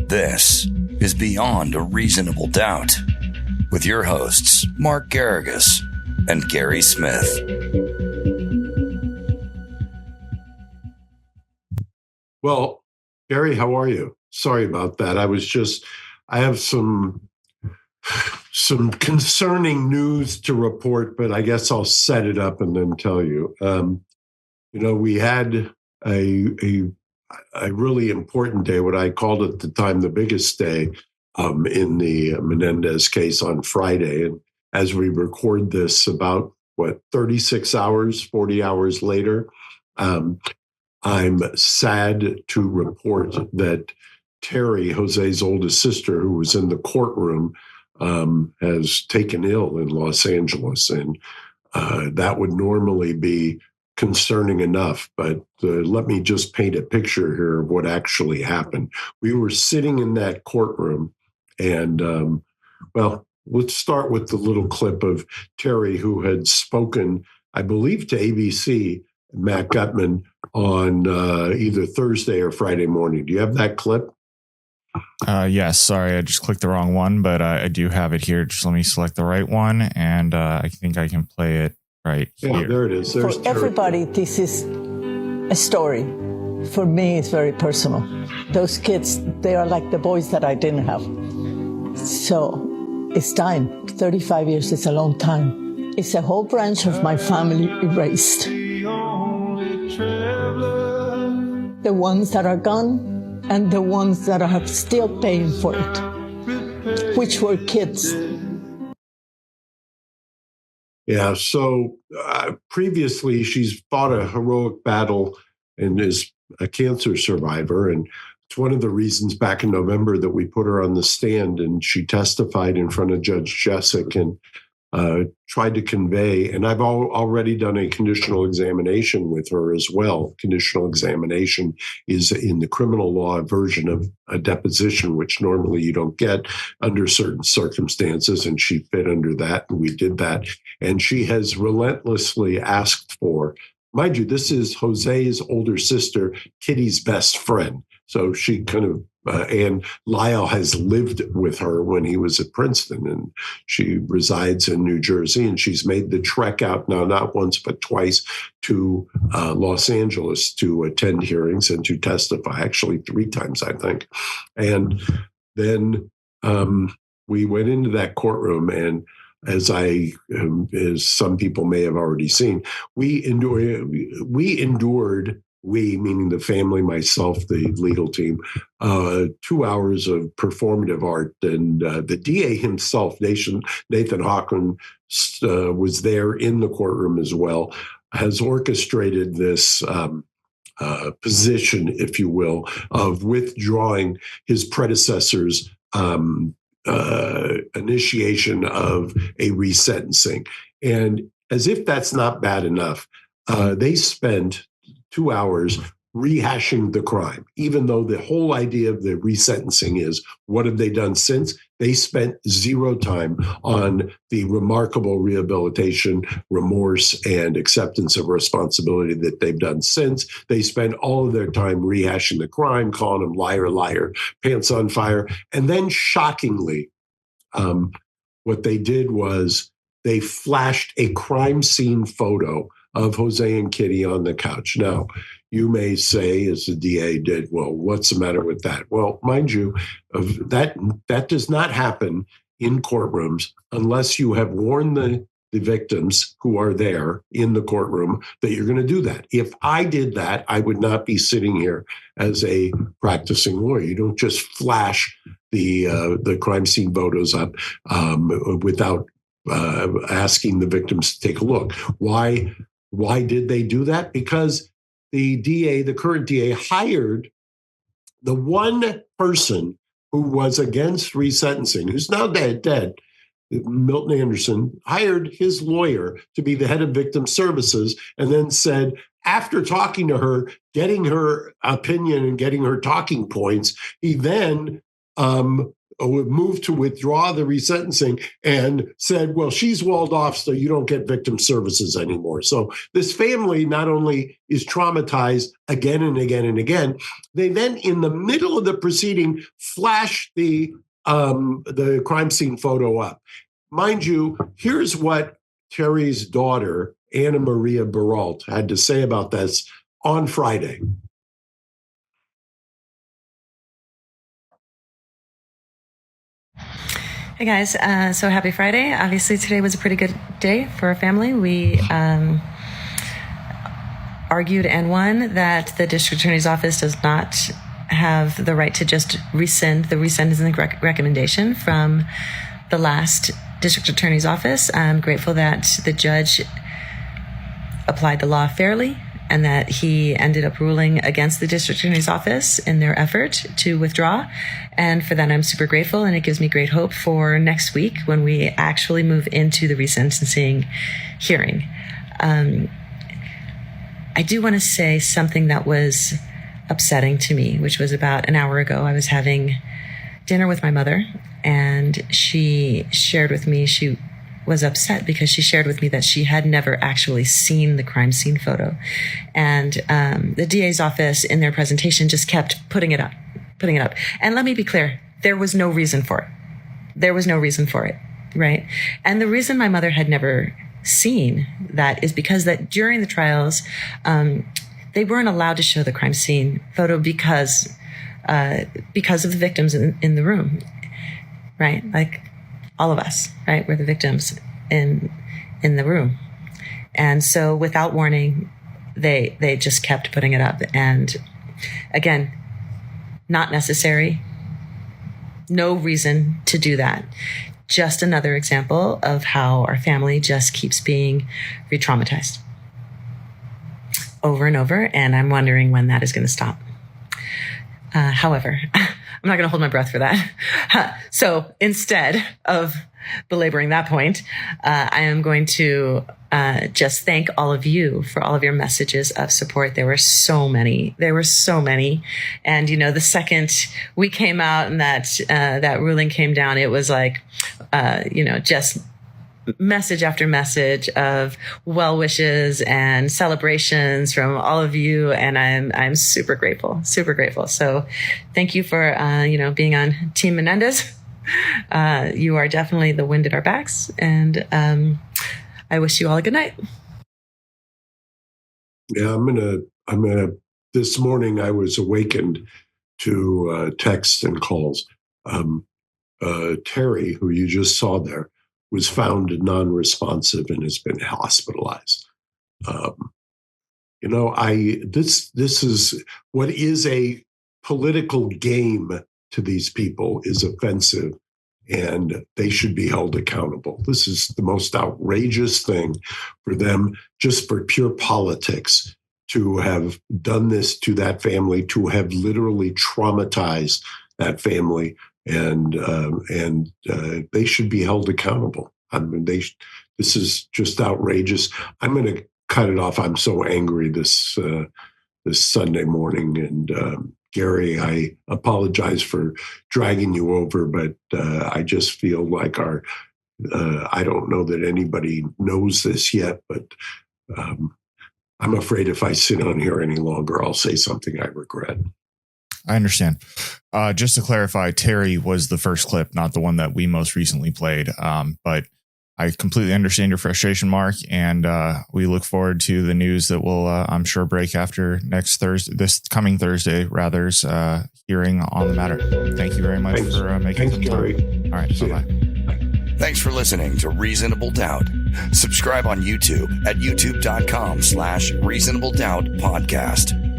This is Beyond a Reasonable Doubt with your hosts, Mark Garrigus and Gary Smith. Well, Gary, how are you? Sorry about that. I have some concerning news to report, but I guess I'll set it up and then tell you. We had a really important day, what I called at the time the biggest day in the Menendez case on Friday. And as we record this about, 36 hours, 40 hours later, I'm sad to report that Terry, Jose's oldest sister, who was in the courtroom, has taken ill in Los Angeles. And that would normally be concerning enough, but let me just paint a picture here of what actually happened. We were sitting in that courtroom, and let's start with the little clip of Terry, who had spoken, I believe, to ABC, Matt Gutman, on either Thursday or Friday morning. Do you have that clip? Yes, sorry, I just clicked the wrong one, but I do have it here. Just let me select the right one, and I think I can play it right here. Yeah, there it is. There's For everybody, this is a story. For me, it's very personal. Those kids, they are like the boys that I didn't have. So it's time. 35 years is a long time. It's a whole branch of my family erased. The ones that are gone and the ones that are still paying for it, which were kids. Yeah, so previously she's fought a heroic battle and is a cancer survivor. And it's one of the reasons back in November that we put her on the stand, and she testified in front of Judge Jessic and tried to convey, and I've already done a conditional examination with her as well. Conditional examination is in the criminal law a version of a deposition, which normally you don't get under certain circumstances, and she fit under that, and we did that. And she has relentlessly asked for, mind you, this is Jose's older sister, Kitty's best friend. So she kind of, and Lyle has lived with her when he was at Princeton, and she resides in New Jersey, and she's made the trek out now, not once, but twice, to Los Angeles to attend hearings and to testify, actually 3 times, I think. And then we went into that courtroom, and as some people may have already seen, we endured, we, meaning the family, myself, the legal team, 2 hours of performative art. And the DA himself, Nathan Hawken, was there in the courtroom as well, has orchestrated this position, if you will, of withdrawing his predecessor's initiation of a resentencing. And as if that's not bad enough, they spent 2 hours rehashing the crime, even though the whole idea of the resentencing is, what have they done since? They spent 0 time on the remarkable rehabilitation, remorse, and acceptance of responsibility that they've done since. They spent all of their time rehashing the crime, calling them liar, liar, pants on fire. And then shockingly, what they did was they flashed a crime scene photo of Jose and Kitty on the couch. Now, you may say, as the DA did, well, what's the matter with that? Well, mind you, that does not happen in courtrooms unless you have warned the victims who are there in the courtroom that you're going to do that. If I did that, I would not be sitting here as a practicing lawyer. You don't just flash the crime scene photos up without asking the victims to take a look. Why did they do that? Because the current DA, hired the one person who was against resentencing, who's now dead, Milton Anderson, hired his lawyer to be the head of victim services, and then said, after talking to her, getting her opinion and getting her talking points, he then moved to withdraw the resentencing and said, well, she's walled off, so you don't get victim services anymore. So this family not only is traumatized again and again and again, they then, in the middle of the proceeding, flash the crime scene photo up. Mind you, here's what Terry's daughter, Anna Maria Baralt, had to say about this on Friday. Hey guys, so happy Friday. Obviously today was a pretty good day for our family. We argued and won that the district attorney's office does not have the right to just rescind the resentencing recommendation from the last district attorney's office. I'm grateful that the judge applied the law fairly and that he ended up ruling against the district attorney's office in their effort to withdraw. And for that, I'm super grateful. And it gives me great hope for next week when we actually move into the resentencing hearing. I do want to say something that was upsetting to me, which was about an hour ago. I was having dinner with my mother, and she shared with me, she was upset because she shared with me that she had never actually seen the crime scene photo. And the DA's office in their presentation just kept putting it up. And let me be clear, there was no reason for it. Right? And the reason my mother had never seen that is because that during the trials, they weren't allowed to show the crime scene photo because of the victims in the room, right? Like all of us, right? We're the victims in the room. And so without warning, they just kept putting it up. And again, not necessary. No reason to do that. Just another example of how our family just keeps being re-traumatized over and over. And I'm wondering when that is going to stop. However, I'm not going to hold my breath for that. So instead of belaboring that point, I am going to just thank all of you for all of your messages of support. There were so many. And, you know, the second we came out and that ruling came down, it was like, just message after message of well wishes and celebrations from all of you. And I'm super grateful. So thank you for, being on Team Menendez. You are definitely the wind at our backs. And I wish you all a good night. Yeah, I'm gonna, this morning I was awakened to texts and calls. Terry, who you just saw there, was found non-responsive and has been hospitalized. This is what is a political game to these people is offensive, and they should be held accountable. This is the most outrageous thing for them, just for pure politics, to have done this to that family, to have literally traumatized that family. And they should be held accountable. I mean, this is just outrageous. I'm going to cut it off. I'm so angry this Sunday morning. And Gary, I apologize for dragging you over, but I just feel like I don't know that anybody knows this yet, but I'm afraid if I sit on here any longer, I'll say something I regret. I understand. Just to clarify, Terry was the first clip, not the one that we most recently played. But I completely understand your frustration, Mark, and we look forward to the news that will, I'm sure, break after this coming Thursday, rather's hearing on the matter. Thank you very much for making some time. All right, bye-bye. Thanks for listening to Reasonable Doubt. Subscribe on YouTube at youtube.com/Reasonable Doubt Podcast.